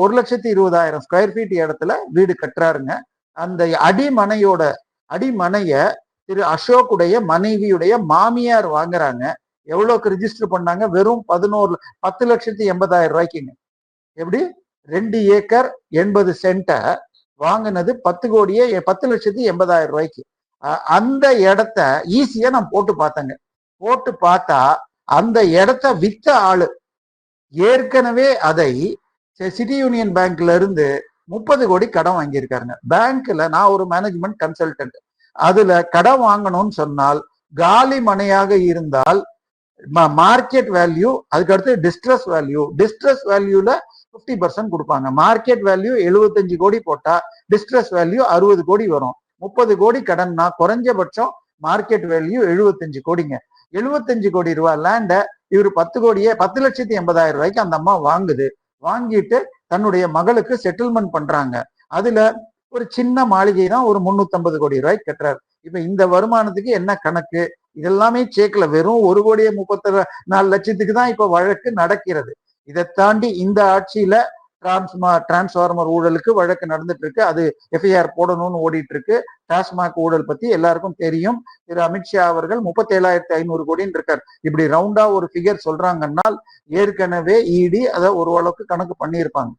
1,20,000 square feet இடத்துல வீடு கட்டுறாருங்க. அந்த அடிமனைய திரு அசோக்குடைய மனைவியுடைய மாமியார் வாங்குறாங்க. எவ்வளவுக்கு ரிஜிஸ்டர் பண்ணாங்க? வெறும் 10,80,000 ரூபாய்க்குங்க. எப்படி? 2 ஏக்கர் 80 சென்ட வாங்கினது 10,80,000 ரூபாய்க்கு. அந்த இடத்த ஈஸியா நான் போட்டு பார்த்தேங்க. போட்டு பார்த்தா அந்த இடத்த வித்த ஆளு ஏற்கனவே அதை சிட்டி யூனியன் பேங்க்ல இருந்து 30 கோடி கடன் வாங்கியிருக்காருங்க. பேங்க்ல நான் ஒரு மேனேஜ்மெண்ட் கன்சல்டன்ட். அதுல கடன் வாங்கணும்னு சொன்னால் காலி மனையாக இருந்தால் மார்க்கெட் வேல்யூ, அதுக்கு அடுத்து டிஸ்ட்ரஸ் வேல்யூல 50% கொடுப்பாங்க. மார்க்கெட் வேல்யூ 75 கோடி போட்டா டிஸ்ட்ரஸ் வேல்யூ 60 கோடி வரும். 30 கோடி கடன்னா குறைஞ்சபட்சம் மார்க்கெட் வேல்யூ 75 கோடிங்க. 75 கோடி ரூபாய் லேண்ட இவர் 10,80,000 ரூபாய்க்கு அந்த அம்மா வாங்குது. வாங்கிட்டு தன்னுடைய மகளுக்கு செட்டில்மெண்ட் பண்றாங்க. அதுல ஒரு சின்ன மாளிகை தான் ஒரு 350 கோடி ரூபாய்க்கு கட்டுறாரு. இப்ப இந்த வருமானத்துக்கு என்ன கணக்கு? இதெல்லாமே சேர்க்கல. வெறும் 1,34,00,000 தான் இப்ப வழக்கு நடக்கிறது. இதை தாண்டி இந்த ஆட்சியில டிரான்ஸ்பார்மர் ஊழலுக்கு வழக்கு நடந்துட்டு இருக்கு. அது எஃப்ஐஆர் போடணும்னு ஓடிட்டு இருக்கு. டாஸ்மாக் ஊழல் பத்தி எல்லாருக்கும் தெரியும். திரு அமித்ஷா அவர்கள் 37,500 கோடின்னு இருக்கார். இப்படி ரவுண்டா ஒரு ஃபிகர் சொல்றாங்கன்னா ஏற்கனவே இடி அதை ஓரளவுக்கு கணக்கு பண்ணியிருப்பாங்க.